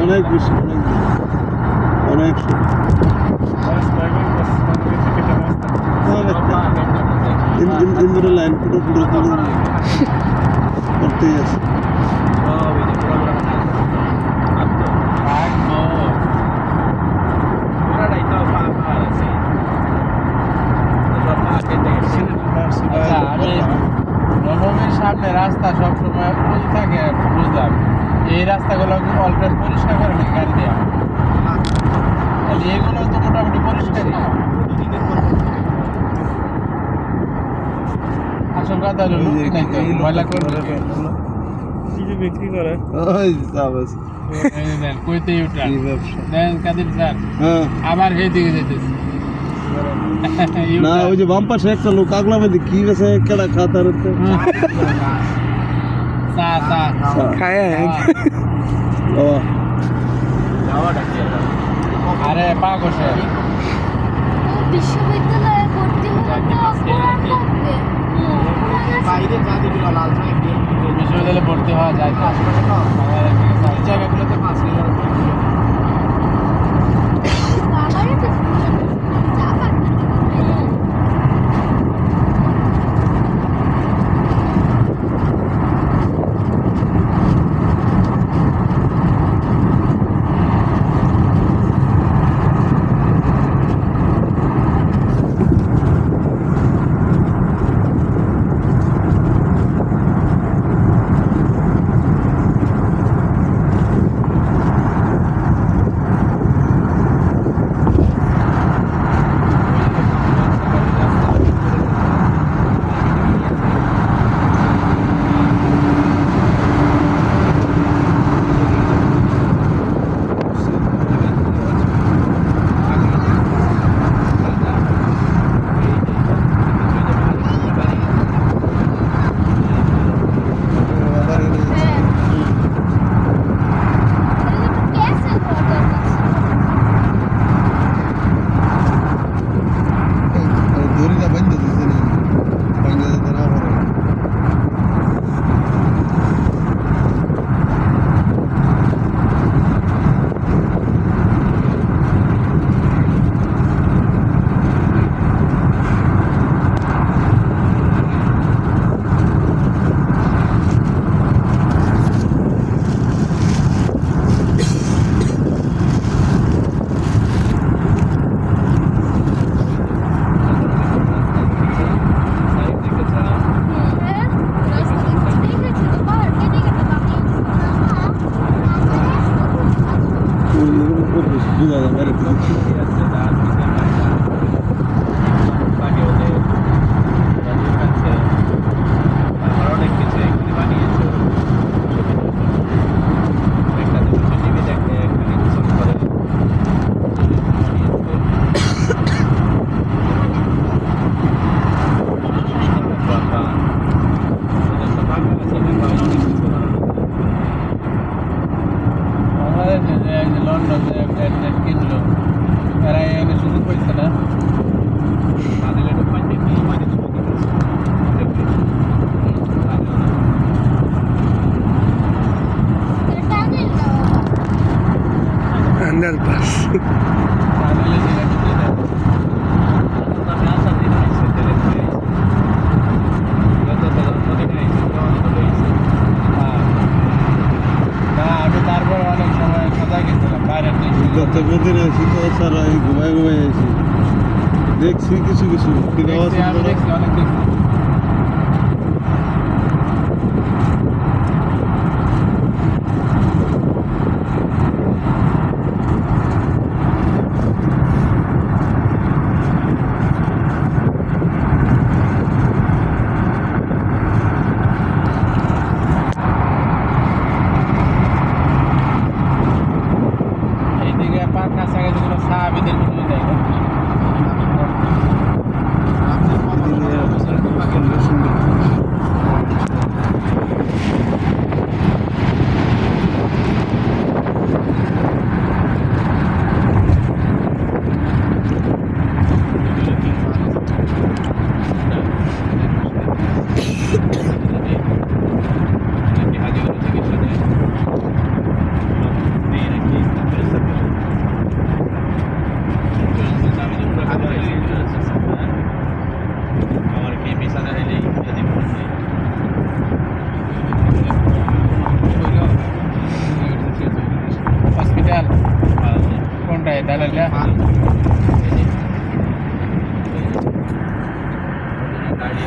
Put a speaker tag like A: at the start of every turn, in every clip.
A: অনেক বেশি অনেক ইন্দ্র লাইন পুরো পুরো করতেই আছে।
B: নবমীর সামনে রাস্তা সবসময় ফুল থাকে বুঝলাম, এই রাস্তাগুলো অল্প পরিষ্কার করে না গাড়ি দেওয়া, এগুলো তো মোটামুটি পরিষ্কারই। আসল কথা হলো লোক নাই তো ময়লা করবে
A: বিক্রি করে
B: কইতে উঠা দেন কাদের স্যার আবার সেই দিকে যেতেছে
A: না। ওই যে বাম পাশে একটা লোক আগলা মধ্যে কি গেছে কেডা খাতার
B: আরে পা কষে
C: বিশ্ববিদ্যালয়ে ভর্তি
B: বিশ্ববিদ্যালয়ে ভর্তি হওয়া যায় জায়গাগুলোতে পাঁচ
A: ঘুমাই ঘুমাই আছি দেখছি কিছু কিছু কিন্তু
B: অনেক সাহাবিদের ভিতরে গাড়ি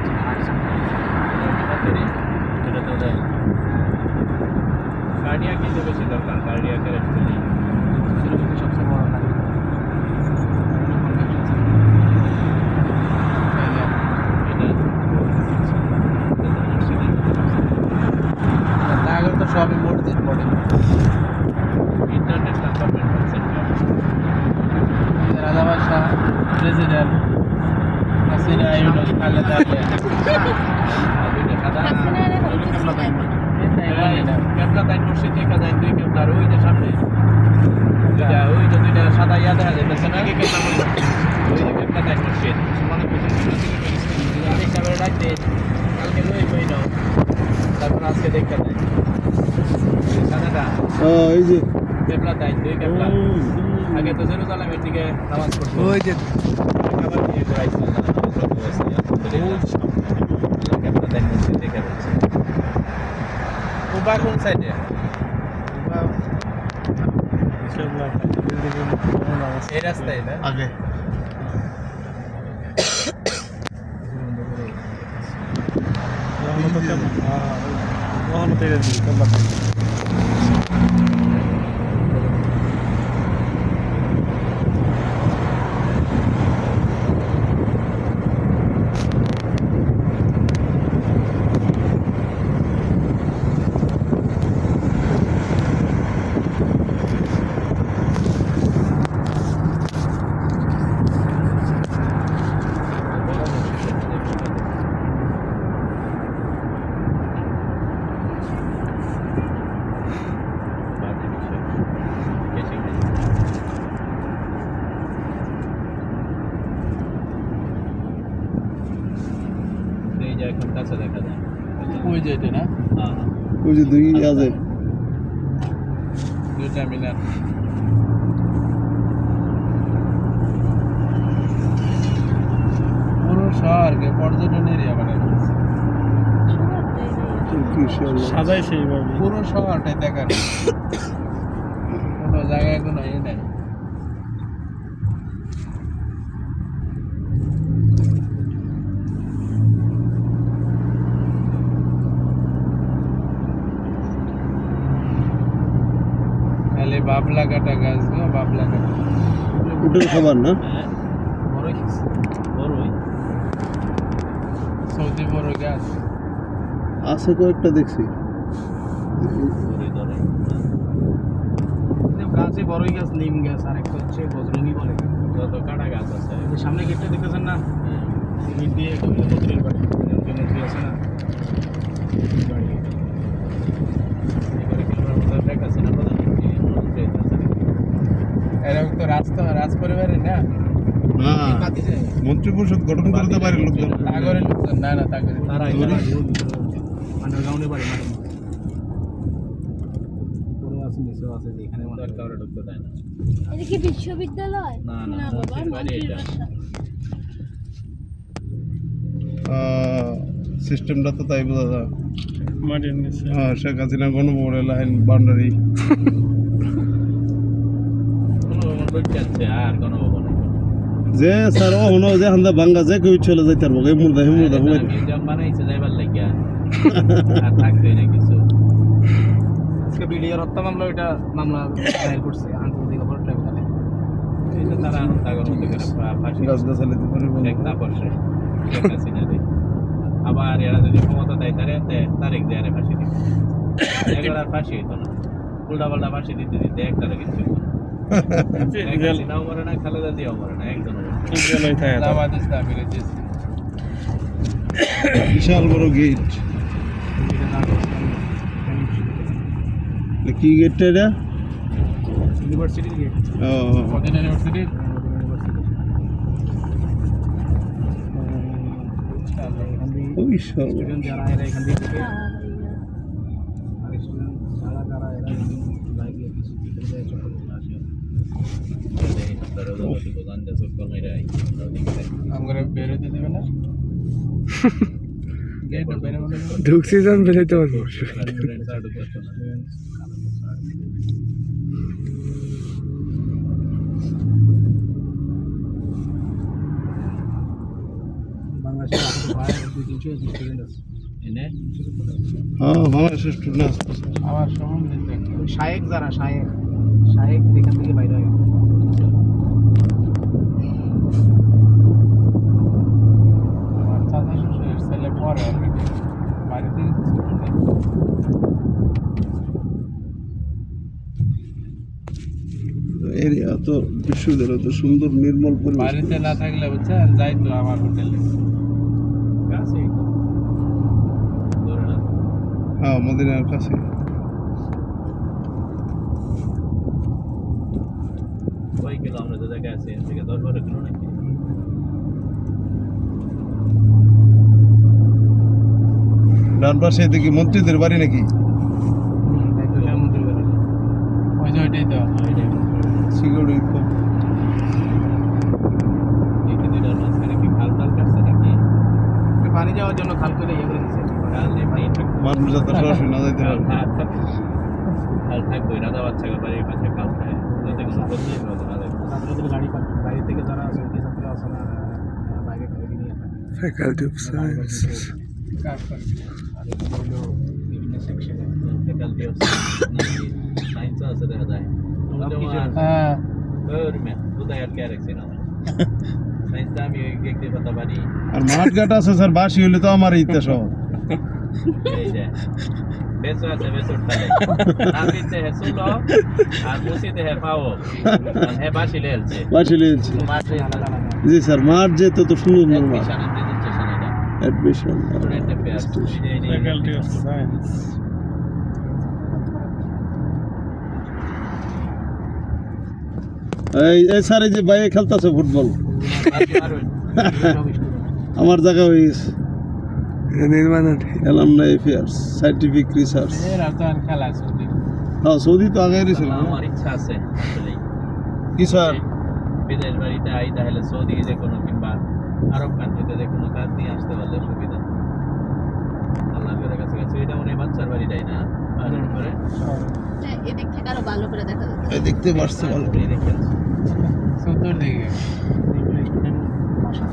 B: তো আসছে
C: গাড়িয়া কিন্তু বেশি দরকার গাড়িয়া ক্যারেক্ট নেই
B: সবচেয়ে বড় গাড়ি নাগর তো সবই মসজিদ পড়ে
C: ইন্টারন্যাশনাল কনভেনশন সেন্টার
B: রাজা বাদশাহ প্রেসিডেন্ট হাসিনা ইউনুস খালেদা জিয়া
C: দুইটা সাদা
B: এটাই না
C: কেবলা তাই মসজিদ দেখা যায় দুই কেবলার ওই যে সামনে দুইটা ওই যে দুইটা সাদা ইয়া দেখা যাইতেছে না কেবলা ওই যে কেবলা তাই মসজিদ মানে অনেক ক্যামেরা রাখতে কালকে লই বই নাও তারপর আজকে দেখা যায় সাদাটা
A: এই যে
C: কেবলা তাই দুই কেবলা আগে তো জেরুজালেমের দিকে নামাজ পড়তো
B: ওই যে
C: আবার নিয়ে ঘুরাইছিল কেবলা তাই মসজিদ দেখে রয়েছে কুবা কোন সাইডে এই রাস্তায় না
A: আগে
C: এখন কাছে দেখা যায়
B: ওই যে এটা না
A: ওই যে দুই আছে
B: দুইটা মিলে পুরো শহরকে পর্যটন এরিয়া বানাই দিয়েছে
A: সাজাই সেইভাবে
B: পুরো শহরটাই দেখার কোনো জায়গায় কোনো ইয়ে নেই খালি বাবলা কাটা গাছ গো বাবলা কাটা
A: ওটার খাবার না
C: বড়ই বড়ই
B: সৌদি বড় গাছ
A: আছে কয়েকটা দেখছি
C: বড়ই ধরে
B: গাছে বড়ই গাছ নিম গাছ আর একটা হচ্ছে বজরঙ্গি বলে
C: যত কাটা গাছ আছে
B: সামনে গেটটা দেখতেছেন না গেট দিয়ে কবুতরের বাড়ি জনপ্রিয় আছে না বাড়ি
C: এবারে ক্যামেরার মধ্যে দেখাচ্ছে না প্রধানমন্ত্রী মন্ত্রী আছে
B: এরকম তো রাজ পরিবারের না
A: মন্ত্রী পরিষদ গঠন করতে পারে লোকজন
B: তাগরের লোকজন না না তাগরের
C: তারাই
B: আন্ডারগ্রাউন্ডে বাড়ি মাঠে
C: পুরো আছে নিচেও আছে যেখানে মনে হয় কাউরে ঢুকতে দেয় না
D: এটা কি বিশ্ববিদ্যালয়
C: না, না,
D: না বাবা
C: মন্ত্রীর বাড়ি
D: মন্ত্রীর
C: এটা।
D: বাসা
A: সিস্টেমটা তো তাই বোঝা যায় হ্যাঁ শেখ হাসিনা গণভবনের লাইন বাউন্ডারি
C: কোনো ঢুকতে যাচ্ছে আর কোনো ভবনে
A: যে স্যার ও হনো যে হান্দা বাঙ্গা যে কেউ চলে যাইতে পারবো এই মুর্দা হে মুর্দা হুমাই
C: মিউজিয়াম বানাইছে যাইবার লাগিয়া আর থাকতেই না কিছু
B: আজকে বিডিআর হত্যা মামলা এটা মামলা দায়ের করছে আন্তর্জাতিক অপরাধ ট্রাইব্যুনালে
C: এটা তারা এখন তাগর মতো করে ফাঁসি
A: গাছ গাছালি তো পারে
C: শেখ না করছে শেখ হাসিনা দেয় আবার এরা যদি ক্ষমতা দেয় তারেক দেয়ারে ফাঁসি দিবে এগুলো আর ফাঁসি হইতো না উল্টা পাল্টা ফাঁসি দিতে দিতে একটারে কিছু হইতো না। শেখ হাসিনাও মরে না খালেদা জিয়াও মরে না একজনও মরে না।
B: জামাত ইসলামী রেজিস্ট্রি
A: বিশাল বড় গেট কি গেটটা এটা
B: ইউনিভার্সিটির গেট
A: ও
B: মদিনা ইউনিভার্সিটি
A: ওই সর্ব
B: স্টুডেন্ট যারা এরা এখান থেকে ঢুকে
D: বাবা।
B: আর স্টুডেন্ট যারা যারা এরা লাগিয়ে কিছু ভিতরে যায় ছোট ছোট আসে আমরা বেরোতে দেবে না গেট বেরোতে
E: ঢুকছি যান বেরোতে পারবো
C: এনে
A: হ্যাঁ বাংলাদেশের স্টুডেন্ট আছে
B: আমার সম্বন্ধে
E: শায়েক যারা শায়েক শায়েক এখান থেকে বাইরে হয়
B: আমার চাচা শ্বশুরের ছেলে পরে অলরেডি বাড়িতে
A: এরিয়া তো বিশ্ববিদ্যালয় তো সুন্দর নির্মল পরিবেশ
B: বাড়িতে না থাকলে বুঝছেন যাইতো আমার হোটেলে
C: কাছে দূরে না
A: হ্যাঁ মদিনার কাছে
C: কয় কিলো আমরা যে জায়গায় আছি এর থেকে 10-12 কিলো নাকি
A: ডান পাশে দেখি মন্ত্রীদের বাড়ি নাকি
B: ওই যে ওইটাই তো
A: সিকিউরিটি তো
C: এই কি দুইটার মাঝখানে কি খাল টাল কাটছে নাকি
E: পানি যাওয়ার জন্য খাল করে ইয়ে করে দিচ্ছে
C: খাল এমনি থাকবে
A: মানুষ যাতে সরাসরি না যাইতে পারে
C: খাল থাকবে রাজা বাচ্চাকে বাড়ির পাশে খাল থাকে ওইতে কোনো প্রশ্নই হবে না
E: ছাত্রদের গাড়ি পাবে বাইরে থেকে যারা আছে ওই ছাত্র আছে না বাইরে গাড়ি নিয়ে থাকে
A: ফ্যাকাল্টি অফ সায়েন্স
B: কাজ করে
E: আর এগুলো হলো বিভিন্ন সেকশনে
C: ফ্যাকাল্টি অফ সায়েন্স আছে দেখা যায়
B: হ্যাঁ
C: ওর মে কোথায় আটকে রাখছি না সায়েন্সটা আমি ওই দেখতে পাতা পারি
A: আর মাঠঘাট আছে স্যার বাসি হইলে তো আমার ইতিহাস
C: এই যে বেসো আছে বেসোর তালে নামিতে হে সুলো আর মুসিতে হে পাও হে বাসি লেলছে
A: বাসি লিয়েছি
C: মাঠে
E: আলাদা আলাদা
A: জি স্যার মাঠ যে তো সুন্দর নর্মাল
C: এডমিশন এন্ড রেজিস্ট্রেশন এটা
A: admission
C: student affairs
B: faculty of science
A: এই স্যার এই যে বাইরে খেলতেছে ফুটবল
E: সব স্টুডেন্ট
A: আমার জায়গা হয়ে গেছে অ্যালামনাই অ্যাফেয়ার্স সায়েন্টিফিক রিসার্চ
B: এরা তো আর খেলা শুনতে
A: হ্যাঁ সৌদি তো আগে ছিল
C: আমার ইচ্ছা আছে আসলে
A: কি স্যার
C: বিদেশ বাড়িতে আই তাহলে সৌদি যে কোনো কিংবা আরব কান্ট্রিতে যে কোনো কাজ নিয়ে আসতে পারলে সুবিধা আল্লাহ করে কাছে কাছে এটা মনে হয় বাচ্চার বাড়িটাই না বাড়ির করে
D: এদিক থেকে আরো ভালো করে দেখা যাচ্ছে
A: এই দেখতে পারছে ভালো
C: এই দেখে আছে।
B: চতুর্দিকে
E: এগুলো স্টুডেন্ট ভাষা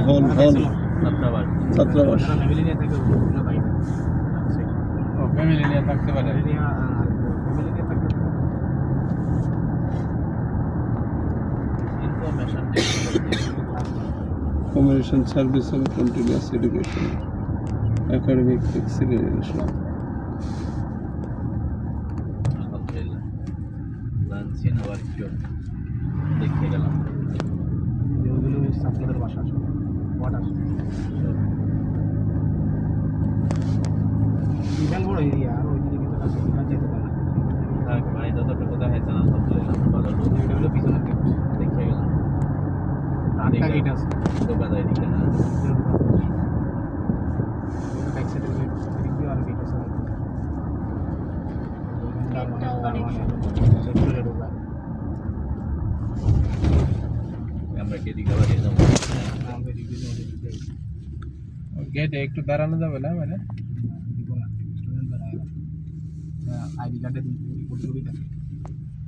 A: হল হল
C: ছাত্রাবাস
A: ছাত্রাবাস
E: যারা ফ্যামিলি নিয়ে থাকে ওগুলো বাইরে
B: ও ফ্যামিলি নিয়ে থাকতে পারে
E: ফ্যামিলি নিয়ে থাকতে
C: information technology
A: communication service and continuous education academic acceleration
C: আলহামদুলিল্লাহ লাঞ্চিন ওয়ার্কশপ দেখতে গেলাম
E: ওগুলো ছাত্রদের ভাষা ওয়াট আছে বিশাল বড় এরিয়া আর ওই দিকে কিন্তু আছে বিশাল যেতে পারে
C: থাক ভাই যতটুকু দেখাইছেন আলহামদুলিল্লাহ ভালো
E: এটা হলো পিছনের দিক
C: দেখে গেলাম
E: আটটা গেট আছে
C: ঢোকা যায় দিকে না
E: ব্যাক সাইডে দিক দিয়ে আর গেট আছে
C: আমরা কি দিকে বাড়ি যাবো
B: গেটে একটু দাঁড়ানো যাবে না মানে
E: আইডি কার্ডে ছবি থাকে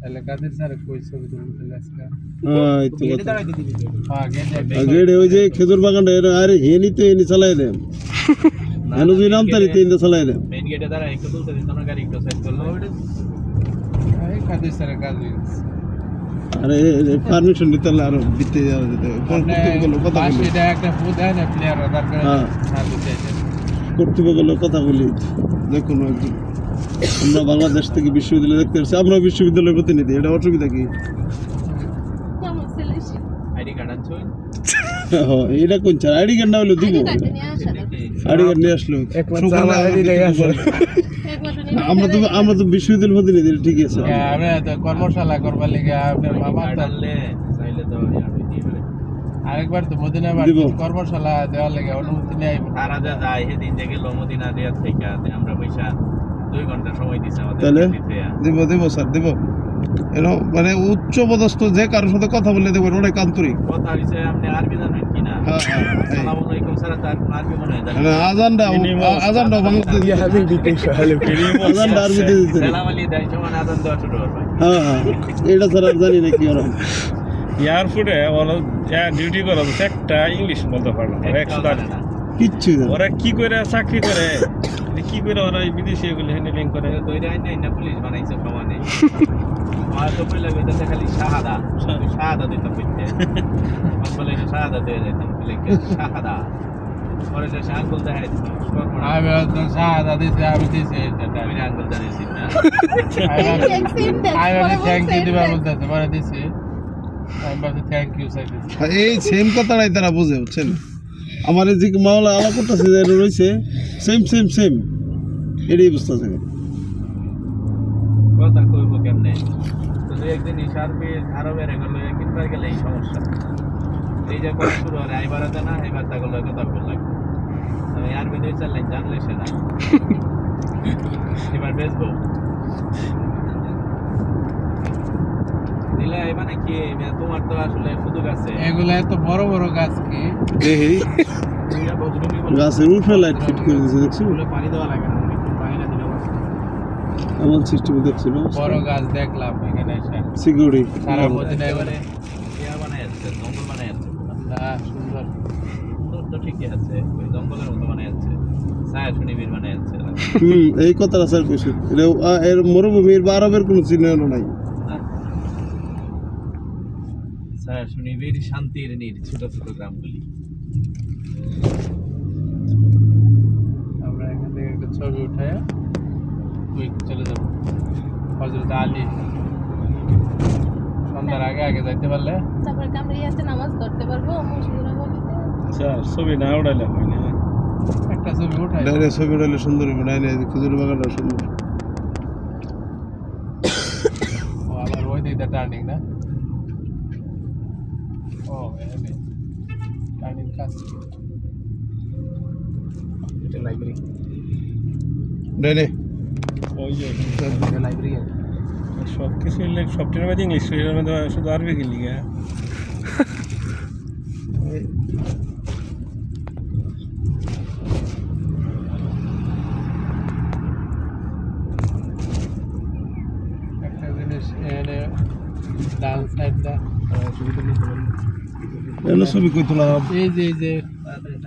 B: তাহলে কাদের স্যার কই ছবি তুলতে আজকে
A: হ্যাঁ এই তো
E: গেটে
A: কথা
E: দাঁড়াইতে দিবি
B: হ্যাঁ গেটে
A: আগের ওই যে খেজুর বাগানটা আরে হেনি তো এনি চালাই দেন হেন দুই নাম তারি তিন চালাই দেন
C: মেইন গেটে দ্বারা একটু তুলতে দিত না গাড়ি একটু সাইড করলো
B: এই কাদের স্যার কাজ হয়েছে
A: আরে পারমিশন নিতে হলে আরো বিতে যাওয়া যেতে কথা বলি
B: এটা একটা ফুড দেয় না প্লেয়ার আধার করে
A: হ্যাঁ।
B: না বুঝাইছে
A: কর্তৃপক্ষের কথা বলি যে কোনো একজন আমরা বাংলাদেশ থেকে বিশ্ববিদ্যালয় দেখতে পাচ্ছি আমরা বিশ্ববিদ্যালয়ের প্রতিনিধি এটা অসুবিধা কি
D: কেমন সেলিস
C: আইডি কার্ড আনছো
A: হ্যাঁ এটা কোন চার আইডি কার্ড না হলে দিব
D: আইডি কার্ড নিয়ে আসা
A: আইডি কার্ড নিয়ে আসলো সকালে
D: একমাত্র
A: আমরা তো বিশ্ববিদ্যালয় প্রতিনিধি এটা ঠিক আছে
B: আমি তো কর্মশালা করবার লিগে আপনার মামা
C: কার্ড
B: তো
C: আনলে চাইলে তো আমি দিয়ে দেব
B: আরেকবার তো মদিনা
A: দিব।
B: কর্মশালা দেওয়ার লিগে অনুমতি নিয়ে আইব
C: তারা যা যায় সেদিন থেকে লমদিনা দেওয়ার থেকে আমরা পয়সা 2 ঘন্টা সময় দিছে আমাদের
A: তাহলে
C: দিতে।
A: দিব স্যার দিব এনো মানে উচ্চ পদস্থ যে কারোর সাথে কথা বললে দেখবেন অনেক আন্তরিক
C: কথা হইছে আপনি আরবি জানেন কিনা
A: হ্যাঁ হ্যাঁ
C: আসসালামু আলাইকুম স্যার তার আরবি মনে হয় জানেন
A: মানে আজানটা বাংলাতে আজানটা আরবিতে দিতে
C: সালাম আলাইকুম দাই সমান আজান দেওয়া শুরু হবে
A: হ্যাঁ হ্যাঁ এটা স্যার আর জানি না কি ওরা
F: এয়ারপোর্টে ওরা ডিউটি করে তো একটা ইংলিশ বলতে পারে না ওরা একশো
C: জানে না।
A: কিচ্ছু জানে না।
F: ওরা কি করে চাকরি করে কি করে ওরা এই বিদেশি এগুলো হ্যান্ডেলিং করে
C: দইটা আইনা পুলিশ বানাইছে সমানে আমার তো কইলা কইতাছে খালি শাহাদা শাহাদা দিতাম কইতে বলে না শাহাদা দিয়ে দিতাম বলে শাহাদা পরে যে আঙ্গুল দেখাই
B: আমি বলতাম শাহাদা দিছে আমি দিছি এটা
C: আমি আঙ্গুল জানিয়েছি না
B: আমি বলছি থ্যাংক ইউ দিবা বলতেছে পরে দিছি আমি বলছি থ্যাংক ইউ স্যার দিছি
A: এই সেম কথাটাই তারা বোঝে বুঝছেন আমার এই যে মাওলা আলাপ করতেছে যে এটা রয়েছে সেম সেম সেম এটাই বুঝতে থাকে
C: কথা কইব কেমনে তো দুই একদিন ইশারবি আরো বেড়ে গেল কিনবার গেলে এই সমস্যা এই যে কথা শুরু হলে আইবারাতে না এবার তা গেল কথা বললাম আমি আরবি দুই চার লাইন জানলে সে না এবার বেসবো দিলে মানে কি তোমার তো আসলে সুযোগ আছে
B: এগুলা এত বড় বড় গাছ কি
A: দেখি গাছের উঠে লাইট ফিট করে দিয়েছে দেখছি
E: পানি দেওয়া লাগে না একটু পানি না দিলেও
A: এমন সিস্টেম দেখছিল
B: বড় গাছ দেখলাম এখানে এসে
A: সিকিউরিটি
B: সারা মদিনা এবারে
C: ইয়া বানায় যাচ্ছে জঙ্গল বানায় যাচ্ছে
B: না সুন্দর
C: সুন্দর তো ঠিকই আছে ওই জঙ্গলের মতো বানায় যাচ্ছে ছায়া শুনিবির বানায় যাচ্ছে
A: এই কথাটা স্যার কইছে এটা এর মরুভূমির বা আরবের কোনো চিহ্ন নাই
C: ছায়া শুনিবির শান্তির নীর ছোট ছোট গ্রামগুলি
B: আমরা এখান থেকে একটা ছবি উঠায় ওই চলে যাবো হযরত আলী সন্ধ্যার আগে আগে যাইতে পারলে
D: তারপরে কি আমরা ইয়াতে নামাজ পড়তে পারবো মসজিদের নববীতে?
F: আচ্ছা ছবি না উড়াইলে হয় না
B: একটা ছবি উঠাই
A: ডাইরে ছবি উঠাইলে সুন্দর হবে ডাইনে খেজুর বাগানটা সুন্দর
B: ও আবার ওই দিকটা টার্নিং না ও এখানে টার্নিং কাজ
E: এটা লাইব্রেরি
A: ডাইনে
F: ওই যে
E: এটা লাইব্রেরি আছে
F: সব কিছু সফটওয়্যার মধ্যে ইংলিশ এর মধ্যে শুধু আরবি কি লিখা
B: একটা জিনিস এখানে ডান সাইডটা
E: সুবিধা নিতে পারি
A: এলো ছবি কই তোলা
B: এই যে